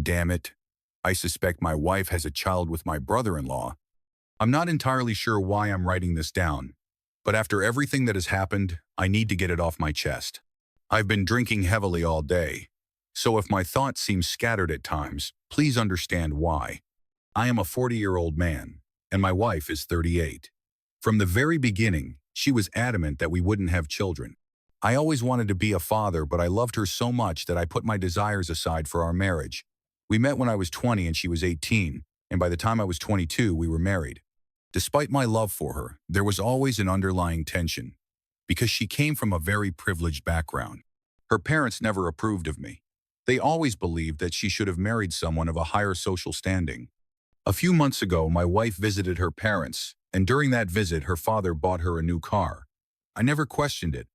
Damn it. I suspect my wife has a child with my brother-in-law. I'm not entirely sure why I'm writing this down, but after everything that has happened, I need to get it off my chest. I've been drinking heavily all day, so if my thoughts seem scattered at times, please understand why. I am a 40-year-old man, and my wife is 38. From the very beginning, she was adamant that we wouldn't have children. I always wanted to be a father, but I loved her so much that I put my desires aside for our marriage. We met when I was 20 and she was 18, and by the time I was 22, we were married. Despite my love for her, there was always an underlying tension, because she came from a very privileged background. Her parents never approved of me. They always believed that she should have married someone of a higher social standing. A few months ago, my wife visited her parents, and during that visit, her father bought her a new car. I never questioned it,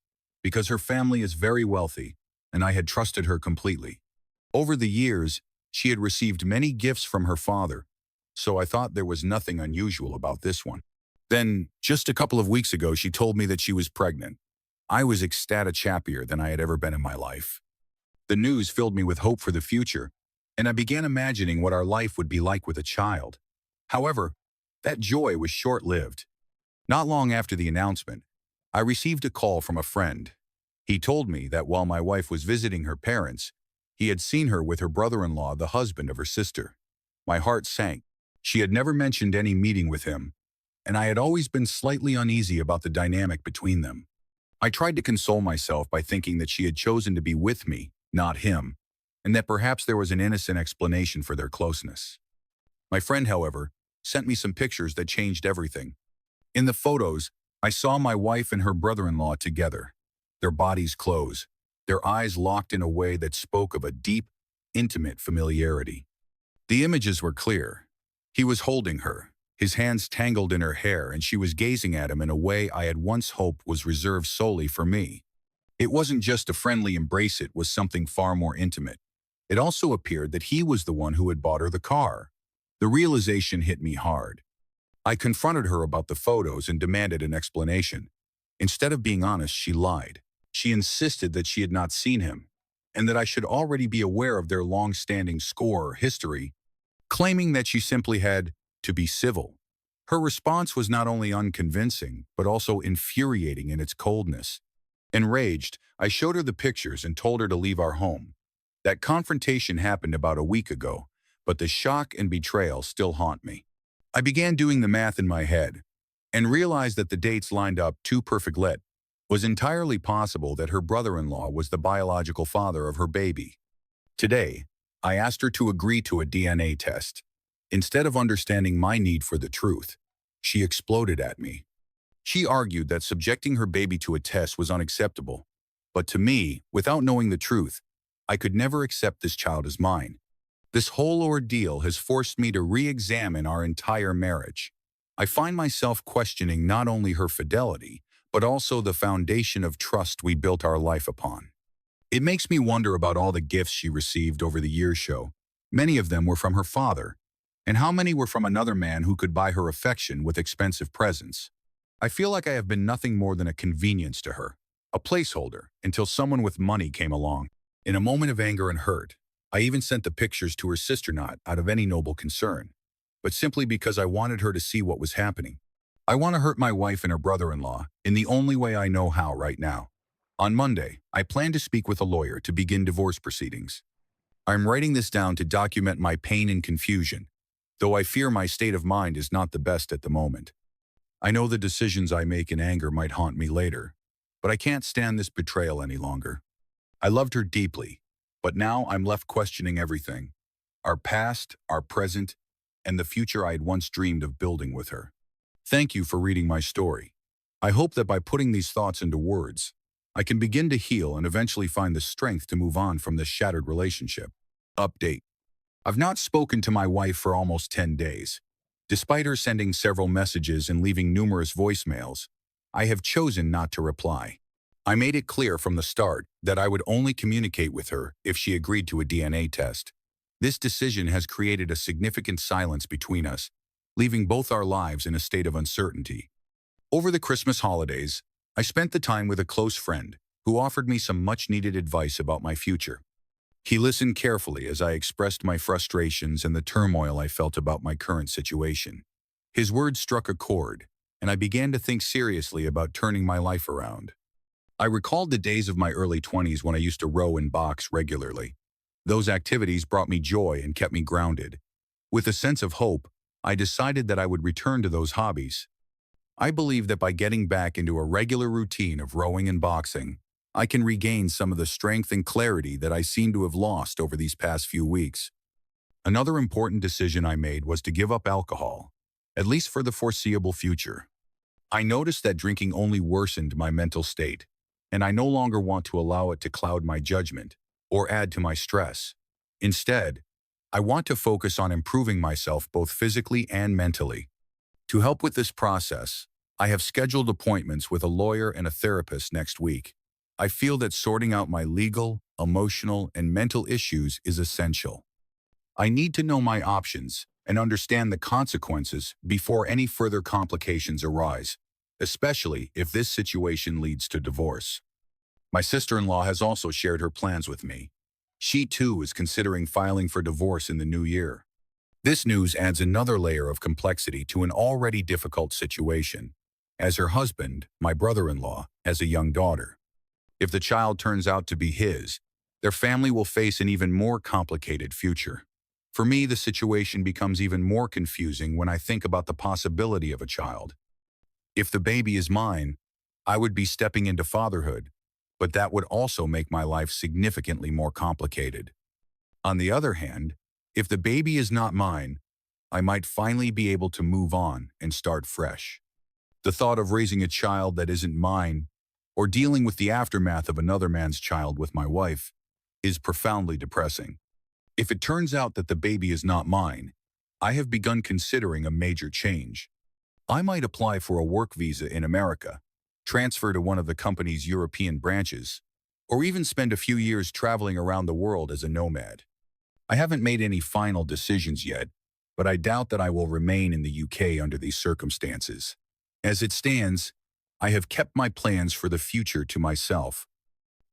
because her family is very wealthy, and I had trusted her completely. Over the years, she had received many gifts from her father, so I thought there was nothing unusual about this one. Then, just a couple of weeks ago, she told me that she was pregnant. I was ecstatic, happier than I had ever been in my life. The news filled me with hope for the future, and I began imagining what our life would be like with a child. However, that joy was short-lived. Not long after the announcement, I received a call from a friend. He told me that while my wife was visiting her parents, he had seen her with her brother-in-law, the husband of her sister. My heart sank. She had never mentioned any meeting with him, and I had always been slightly uneasy about the dynamic between them. I tried to console myself by thinking that she had chosen to be with me, not him, and that perhaps there was an innocent explanation for their closeness. My friend, however, sent me some pictures that changed everything. In the photos, I saw my wife and her brother-in-law together, their bodies close, their eyes locked in a way that spoke of a deep, intimate familiarity. The images were clear. He was holding her, his hands tangled in her hair, and she was gazing at him in a way I had once hoped was reserved solely for me. It wasn't just a friendly embrace, it was something far more intimate. It also appeared that he was the one who had bought her the car. The realization hit me hard. I confronted her about the photos and demanded an explanation. Instead of being honest, she lied. She insisted that she had not seen him, and that I should already be aware of their long-standing score or history, claiming that she simply had to be civil. Her response was not only unconvincing, but also infuriating in its coldness. Enraged, I showed her the pictures and told her to leave our home. That confrontation happened about a week ago, but the shock and betrayal still haunt me. I began doing the math in my head and realized that the dates lined up too perfectly. It was entirely possible that her brother-in-law was the biological father of her baby. Today, I asked her to agree to a DNA test. Instead of understanding my need for the truth, she exploded at me. She argued that subjecting her baby to a test was unacceptable, but to me, without knowing the truth, I could never accept this child as mine. This whole ordeal has forced me to re-examine our entire marriage. I find myself questioning not only her fidelity, but also the foundation of trust we built our life upon. It makes me wonder about all the gifts she received over the years. Many of them were from her father, and how many were from another man who could buy her affection with expensive presents. I feel like I have been nothing more than a convenience to her, a placeholder, until someone with money came along. In a moment of anger and hurt, I even sent the pictures to her sister, not out of any noble concern, but simply because I wanted her to see what was happening. I want to hurt my wife and her brother-in-law in the only way I know how right now. On Monday, I plan to speak with a lawyer to begin divorce proceedings. I'm writing this down to document my pain and confusion, though I fear my state of mind is not the best at the moment. I know the decisions I make in anger might haunt me later, but I can't stand this betrayal any longer. I loved her deeply, but now I'm left questioning everything. Our past, our present, and the future I had once dreamed of building with her. Thank you for reading my story. I hope that by putting these thoughts into words, I can begin to heal and eventually find the strength to move on from this shattered relationship. Update. I've not spoken to my wife for almost 10 days. Despite her sending several messages and leaving numerous voicemails, I have chosen not to reply. I made it clear from the start that I would only communicate with her if she agreed to a DNA test. This decision has created a significant silence between us, leaving both our lives in a state of uncertainty. Over the Christmas holidays, I spent the time with a close friend who offered me some much-needed advice about my future. He listened carefully as I expressed my frustrations and the turmoil I felt about my current situation. His words struck a chord, and I began to think seriously about turning my life around. I recalled the days of my early 20s when I used to row and box regularly. Those activities brought me joy and kept me grounded. With a sense of hope, I decided that I would return to those hobbies. I believe that by getting back into a regular routine of rowing and boxing, I can regain some of the strength and clarity that I seem to have lost over these past few weeks. Another important decision I made was to give up alcohol, at least for the foreseeable future. I noticed that drinking only worsened my mental state, and I no longer want to allow it to cloud my judgment or add to my stress. Instead, I want to focus on improving myself both physically and mentally. To help with this process, I have scheduled appointments with a lawyer and a therapist next week. I feel that sorting out my legal, emotional, and mental issues is essential. I need to know my options and understand the consequences before any further complications arise, especially if this situation leads to divorce. My sister-in-law has also shared her plans with me. She too is considering filing for divorce in the new year. This news adds another layer of complexity to an already difficult situation, as her husband, my brother-in-law, has a young daughter. If the child turns out to be his, their family will face an even more complicated future. For me, the situation becomes even more confusing when I think about the possibility of a child. If the baby is mine, I would be stepping into fatherhood, but that would also make my life significantly more complicated. On the other hand, if the baby is not mine, I might finally be able to move on and start fresh. The thought of raising a child that isn't mine, or dealing with the aftermath of another man's child with my wife, is profoundly depressing. If it turns out that the baby is not mine, I have begun considering a major change. I might apply for a work visa in America, transfer to one of the company's European branches, or even spend a few years traveling around the world as a nomad. I haven't made any final decisions yet, but I doubt that I will remain in the UK under these circumstances. As it stands, I have kept my plans for the future to myself.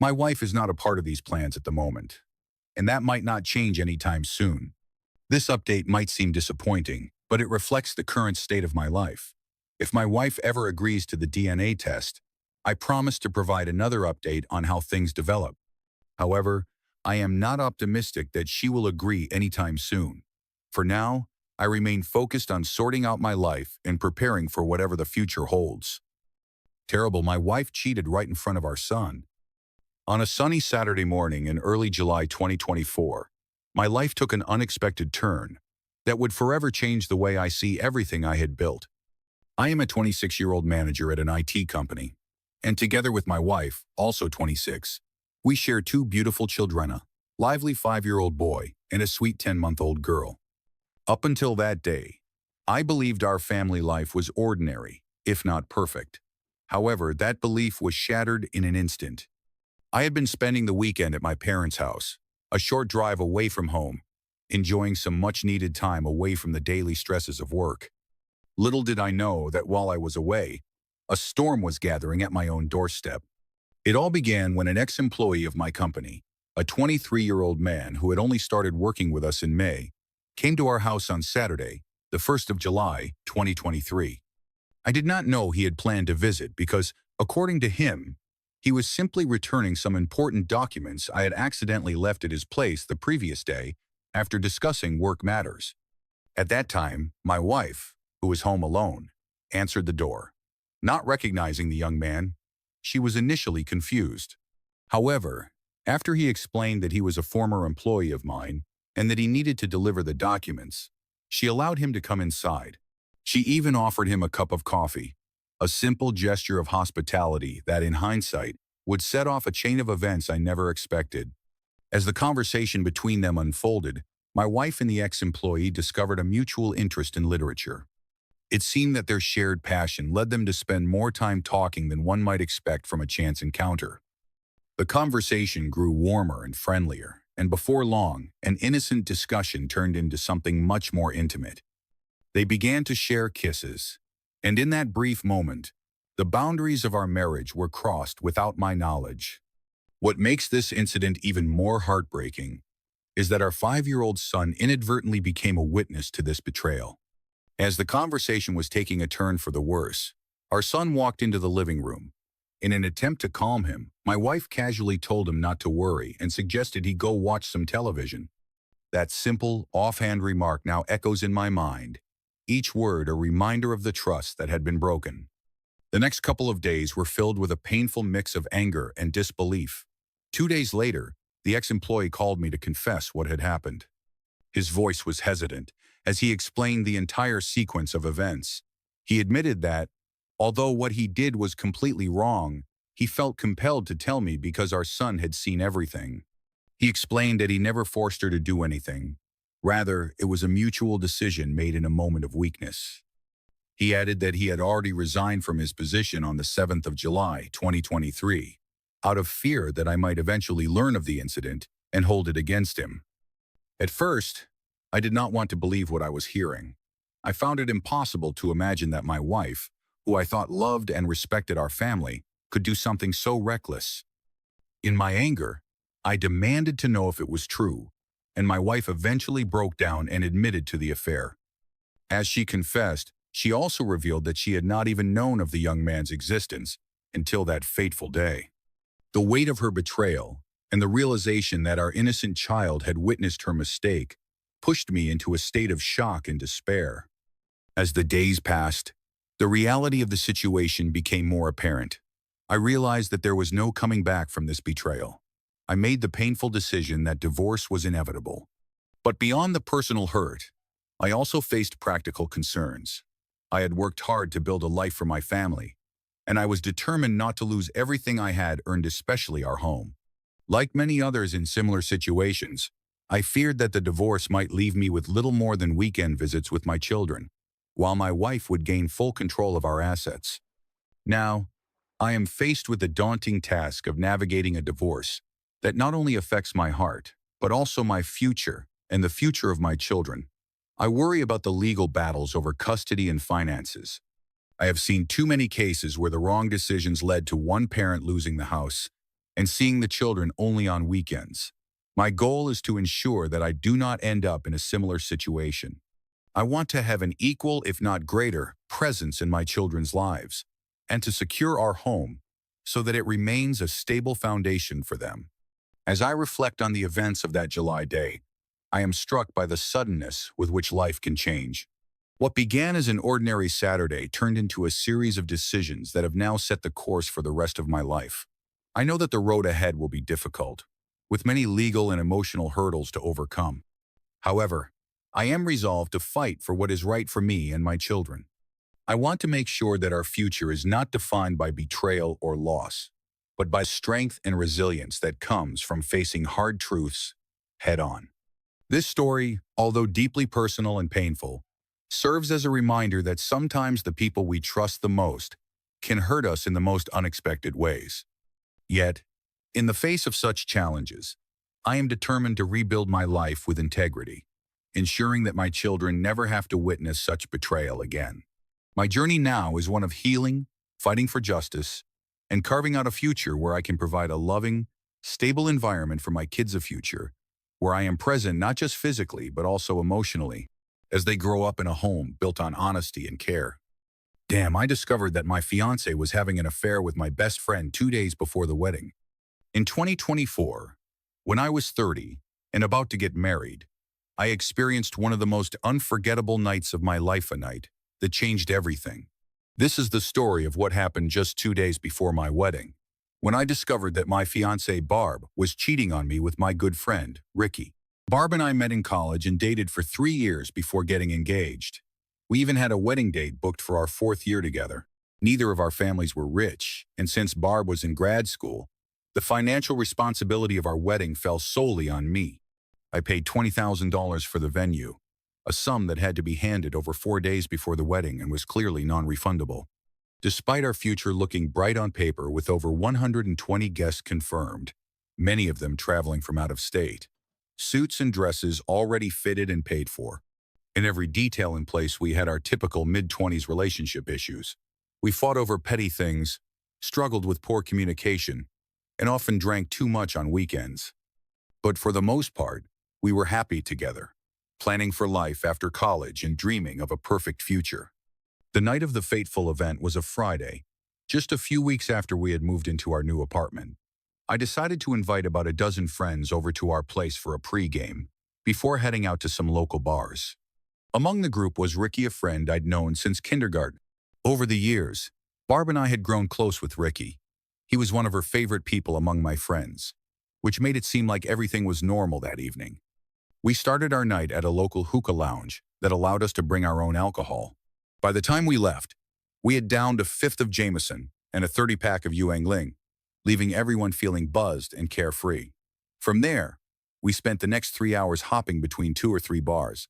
My wife is not a part of these plans at the moment, and that might not change anytime soon. This update might seem disappointing, but it reflects the current state of my life. If my wife ever agrees to the DNA test, I promise to provide another update on how things develop. However, I am not optimistic that she will agree anytime soon. For now, I remain focused on sorting out my life and preparing for whatever the future holds. Terrible, my wife cheated right in front of our son. On a sunny Saturday morning in early July 2024, my life took an unexpected turn that would forever change the way I see everything I had built. I am a 26-year-old manager at an IT company, and together with my wife, also 26, we share two beautiful children, a lively 5-year-old boy and a sweet 10-month-old girl. Up until that day, I believed our family life was ordinary, if not perfect. However, that belief was shattered in an instant. I had been spending the weekend at my parents' house, a short drive away from home, enjoying some much-needed time away from the daily stresses of work. Little did I know that while I was away, a storm was gathering at my own doorstep. It all began when an ex-employee of my company, a 23-year-old man who had only started working with us in May, came to our house on Saturday, the 1st of July, 2023. I did not know he had planned to visit because, according to him, he was simply returning some important documents I had accidentally left at his place the previous day after discussing work matters. At that time, my wife, who was home alone, answered the door. Not recognizing the young man, she was initially confused. However, after he explained that he was a former employee of mine and that he needed to deliver the documents, she allowed him to come inside. She even offered him a cup of coffee, a simple gesture of hospitality that, in hindsight, would set off a chain of events I never expected. As the conversation between them unfolded, my wife and the ex-employee discovered a mutual interest in literature. It seemed that their shared passion led them to spend more time talking than one might expect from a chance encounter. The conversation grew warmer and friendlier, and before long, an innocent discussion turned into something much more intimate. They began to share kisses, and in that brief moment, the boundaries of our marriage were crossed without my knowledge. What makes this incident even more heartbreaking is that our 5-year-old son inadvertently became a witness to this betrayal. As the conversation was taking a turn for the worse, our son walked into the living room. In an attempt to calm him, my wife casually told him not to worry and suggested he go watch some television. That simple, offhand remark now echoes in my mind, each word a reminder of the trust that had been broken. The next couple of days were filled with a painful mix of anger and disbelief. 2 days later, the ex-employee called me to confess what had happened. His voice was hesitant as he explained the entire sequence of events. He admitted that, although what he did was completely wrong, he felt compelled to tell me because our son had seen everything. He explained that he never forced her to do anything. Rather, it was a mutual decision made in a moment of weakness. He added that he had already resigned from his position on the 7th of July, 2023, out of fear that I might eventually learn of the incident and hold it against him. At first, I did not want to believe what I was hearing. I found it impossible to imagine that my wife, who I thought loved and respected our family, could do something so reckless. In my anger, I demanded to know if it was true, and my wife eventually broke down and admitted to the affair. As she confessed, she also revealed that she had not even known of the young man's existence until that fateful day. The weight of her betrayal and the realization that our innocent child had witnessed her mistake pushed me into a state of shock and despair. As the days passed, the reality of the situation became more apparent. I realized that there was no coming back from this betrayal. I made the painful decision that divorce was inevitable. But beyond the personal hurt, I also faced practical concerns. I had worked hard to build a life for my family, and I was determined not to lose everything I had earned, especially our home. Like many others in similar situations, I feared that the divorce might leave me with little more than weekend visits with my children, while my wife would gain full control of our assets. Now, I am faced with the daunting task of navigating a divorce that not only affects my heart, but also my future and the future of my children. I worry about the legal battles over custody and finances. I have seen too many cases where the wrong decisions led to one parent losing the house and seeing the children only on weekends. My goal is to ensure that I do not end up in a similar situation. I want to have an equal, if not greater, presence in my children's lives, and to secure our home so that it remains a stable foundation for them. As I reflect on the events of that July day, I am struck by the suddenness with which life can change. What began as an ordinary Saturday turned into a series of decisions that have now set the course for the rest of my life. I know that the road ahead will be difficult, with many legal and emotional hurdles to overcome. However, I am resolved to fight for what is right for me and my children. I want to make sure that our future is not defined by betrayal or loss, but by strength and resilience that comes from facing hard truths head-on. This story, although deeply personal and painful, serves as a reminder that sometimes the people we trust the most can hurt us in the most unexpected ways. Yet, in the face of such challenges, I am determined to rebuild my life with integrity, ensuring that my children never have to witness such betrayal again. My journey now is one of healing, fighting for justice, and carving out a future where I can provide a loving, stable environment for my kids' future, where I am present not just physically but also emotionally, as they grow up in a home built on honesty and care. Damn, I discovered that my fiancée was having an affair with my best friend 2 days before the wedding. In 2024, when I was 30 and about to get married, I experienced one of the most unforgettable nights of my life, a night that changed everything. This is the story of what happened just 2 days before my wedding, when I discovered that my fiancée Barb was cheating on me with my good friend, Ricky. Barb and I met in college and dated for 3 years before getting engaged. We even had a wedding date booked for our 4th year together. Neither of our families were rich, and since Barb was in grad school, the financial responsibility of our wedding fell solely on me. I paid $20,000 for the venue, a sum that had to be handed over 4 days before the wedding and was clearly non-refundable. Despite our future looking bright on paper with over 120 guests confirmed, many of them traveling from out of state, suits and dresses already fitted and paid for, and every detail in place, we had our typical mid-20s relationship issues. We fought over petty things, struggled with poor communication, and often drank too much on weekends. But for the most part, we were happy together, planning for life after college and dreaming of a perfect future. The night of the fateful event was a Friday, just a few weeks after we had moved into our new apartment. I decided to invite about a dozen friends over to our place for a pre-game, before heading out to some local bars. Among the group was Ricky, a friend I'd known since kindergarten. Over the years, Barb and I had grown close with Ricky. He was one of her favorite people among my friends, which made it seem like everything was normal that evening. We started our night at a local hookah lounge that allowed us to bring our own alcohol. By the time we left, we had downed a fifth of Jameson and a 30-pack of Yuang Ling, leaving everyone feeling buzzed and carefree. From there, we spent the next 3 hours hopping between 2 or 3 bars.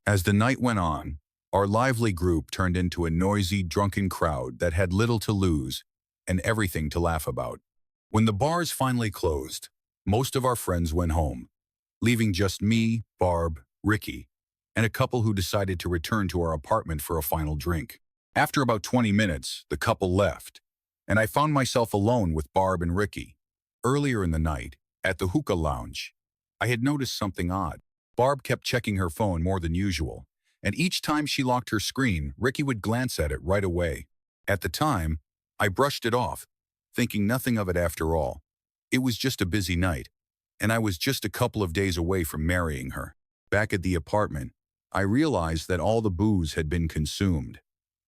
As the night went on, our lively group turned into a noisy, drunken crowd that had little to lose and everything to laugh about. When the bars finally closed, most of our friends went home, leaving just me, Barb, Ricky, and a couple who decided to return to our apartment for a final drink. After about 20 minutes, the couple left, and I found myself alone with Barb and Ricky. Earlier in the night, at the hookah lounge, I had noticed something odd. Barb kept checking her phone more than usual, and each time she locked her screen, Ricky would glance at it right away. At the time, I brushed it off, thinking nothing of it after all. It was just a busy night, and I was just a couple of days away from marrying her. Back at the apartment, I realized that all the booze had been consumed.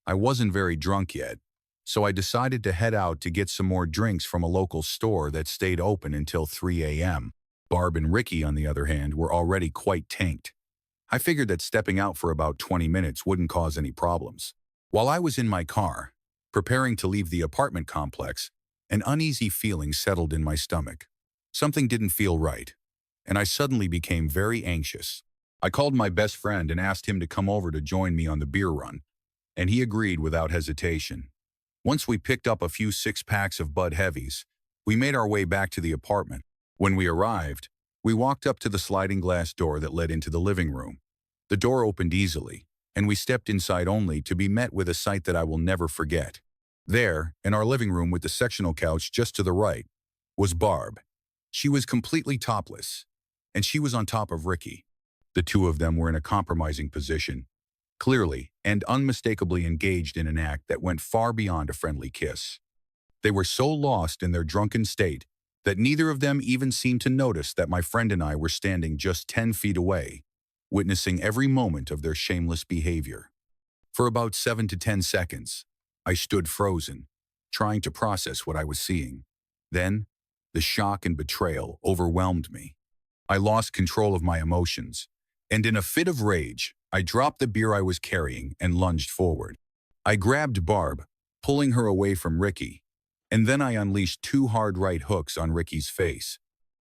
I wasn't very drunk yet, so I decided to head out to get some more drinks from a local store that stayed open until 3 a.m. Barb and Ricky, on the other hand, were already quite tanked. I figured that stepping out for about 20 minutes wouldn't cause any problems. While I was in my car, preparing to leave the apartment complex, an uneasy feeling settled in my stomach. Something didn't feel right, and I suddenly became very anxious. I called my best friend and asked him to come over to join me on the beer run, and he agreed without hesitation. Once we picked up a few 6-packs of Bud Heavies, we made our way back to the apartment. When we arrived, we walked up to the sliding glass door that led into the living room. The door opened easily, and we stepped inside only to be met with a sight that I will never forget. There, in our living room with the sectional couch just to the right, was Barb. She was completely topless, and she was on top of Ricky. The two of them were in a compromising position, clearly and unmistakably engaged in an act that went far beyond a friendly kiss. They were so lost in their drunken state that neither of them even seemed to notice that my friend and I were standing just 10 feet away, witnessing every moment of their shameless behavior. For about 7 to 10 seconds, I stood frozen, trying to process what I was seeing. Then, the shock and betrayal overwhelmed me. I lost control of my emotions, and in a fit of rage, I dropped the beer I was carrying and lunged forward. I grabbed Barb, pulling her away from Ricky, and then I unleashed 2 hard right hooks on Ricky's face.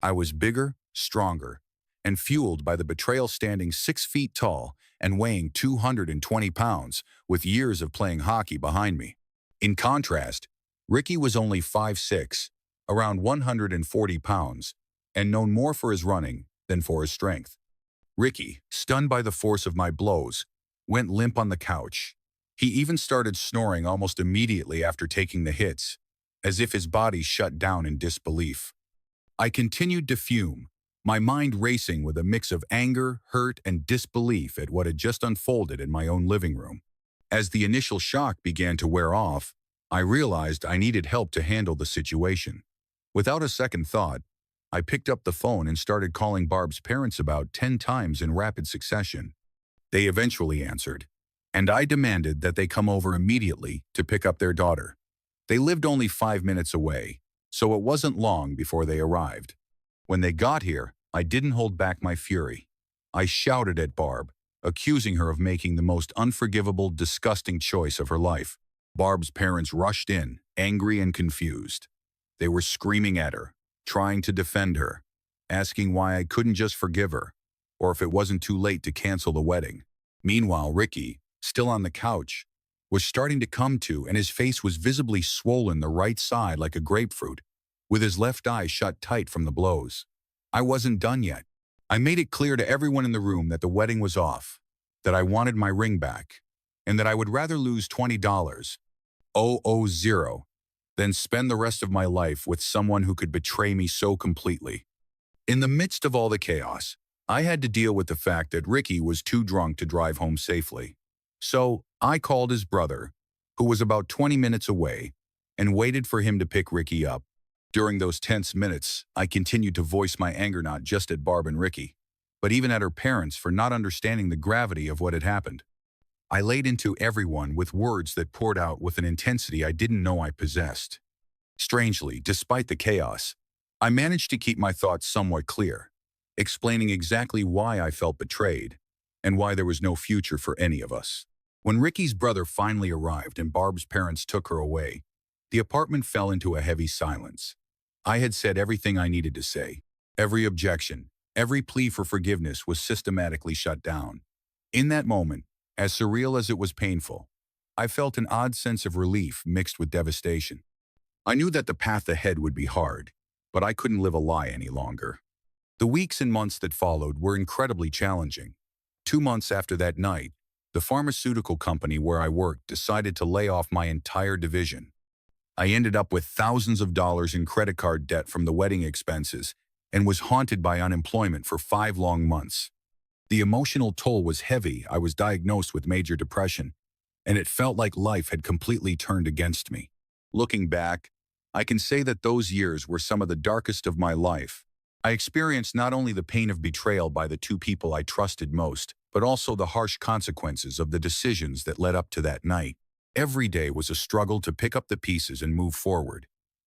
I was bigger, stronger, and fueled by the betrayal, standing 6 feet tall and weighing 220 pounds, with years of playing hockey behind me. In contrast, Ricky was only 5'6", around 140 pounds, and known more for his running than for his strength. Ricky, stunned by the force of my blows, went limp on the couch. He even started snoring almost immediately after taking the hits, as if his body shut down in disbelief. I continued to fume, my mind racing with a mix of anger, hurt, and disbelief at what had just unfolded in my own living room. As the initial shock began to wear off, I realized I needed help to handle the situation. Without a second thought, I picked up the phone and started calling Barb's parents about 10 times in rapid succession. They eventually answered, and I demanded that they come over immediately to pick up their daughter. They lived only 5 minutes away, so it wasn't long before they arrived. When they got here, I didn't hold back my fury. I shouted at Barb, accusing her of making the most unforgivable, disgusting choice of her life. Barb's parents rushed in, angry and confused. They were screaming at her, trying to defend her, asking why I couldn't just forgive her, or if it wasn't too late to cancel the wedding. Meanwhile, Ricky, still on the couch, was starting to come to, and his face was visibly swollen the right side like a grapefruit, with his left eye shut tight from the blows. I wasn't done yet. I made it clear to everyone in the room that the wedding was off, that I wanted my ring back, and that I would rather lose $20, than spend the rest of my life with someone who could betray me so completely. In the midst of all the chaos, I had to deal with the fact that Ricky was too drunk to drive home safely. So I called his brother, who was about 20 minutes away, and waited for him to pick Ricky up. During those tense minutes, I continued to voice my anger not just at Barb and Ricky, but even at her parents for not understanding the gravity of what had happened. I laid into everyone with words that poured out with an intensity I didn't know I possessed. Strangely, despite the chaos, I managed to keep my thoughts somewhat clear, explaining exactly why I felt betrayed and why there was no future for any of us. When Ricky's brother finally arrived and Barb's parents took her away, the apartment fell into a heavy silence. I had said everything I needed to say. Every objection, every plea for forgiveness was systematically shut down. In that moment, as surreal as it was painful, I felt an odd sense of relief mixed with devastation. I knew that the path ahead would be hard, but I couldn't live a lie any longer. The weeks and months that followed were incredibly challenging. 2 months after that night, the pharmaceutical company where I worked decided to lay off my entire division. I ended up with thousands of dollars in credit card debt from the wedding expenses and was haunted by unemployment for 5 long months. The emotional toll was heavy. I was diagnosed with major depression, and it felt like life had completely turned against me. Looking back, I can say that those years were some of the darkest of my life. I experienced not only the pain of betrayal by the 2 people I trusted most, but also the harsh consequences of the decisions that led up to that night. Every day was a struggle to pick up the pieces and move forward,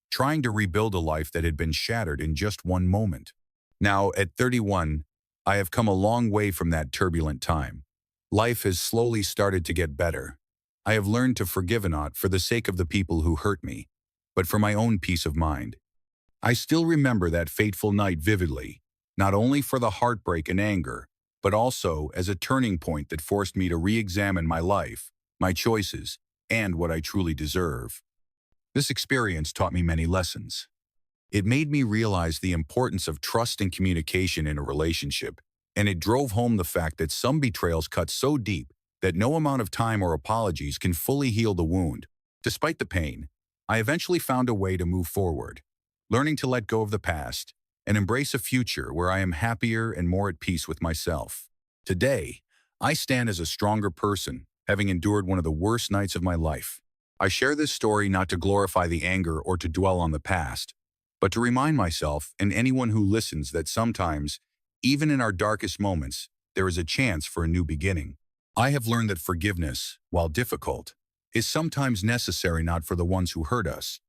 trying to rebuild a life that had been shattered in just one moment. Now, at 31, I have come a long way from that turbulent time. Life has slowly started to get better. I have learned to forgive not for the sake of the people who hurt me, but for my own peace of mind. I still remember that fateful night vividly, not only for the heartbreak and anger, but also as a turning point that forced me to re-examine my life, my choices, and what I truly deserve. This experience taught me many lessons. It made me realize the importance of trust and communication in a relationship, and it drove home the fact that some betrayals cut so deep that no amount of time or apologies can fully heal the wound. Despite the pain, I eventually found a way to move forward, learning to let go of the past and embrace a future where I am happier and more at peace with myself. Today, I stand as a stronger person, having endured one of the worst nights of my life. I share this story not to glorify the anger or to dwell on the past, but to remind myself and anyone who listens that sometimes, even in our darkest moments, there is a chance for a new beginning. I have learned that forgiveness, while difficult, is sometimes necessary not for the ones who hurt us,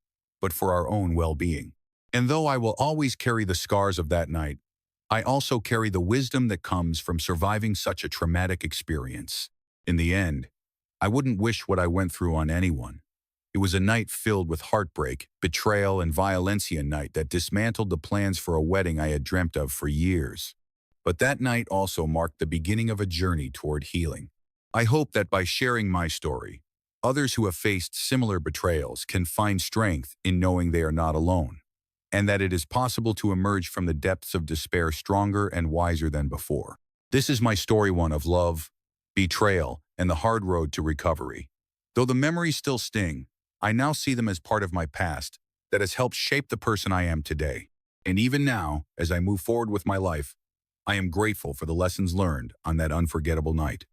but for our own well-being. And though I will always carry the scars of that night, I also carry the wisdom that comes from surviving such a traumatic experience. In the end, I wouldn't wish what I went through on anyone. It was a night filled with heartbreak, betrayal, and violencia night that dismantled the plans for a wedding I had dreamt of for years. But that night also marked the beginning of a journey toward healing. I hope that by sharing my story, others who have faced similar betrayals can find strength in knowing they are not alone, and that it is possible to emerge from the depths of despair stronger and wiser than before. This is my story, one of love, betrayal, and the hard road to recovery. Though the memories still sting, I now see them as part of my past that has helped shape the person I am today. And even now, as I move forward with my life, I am grateful for the lessons learned on that unforgettable night.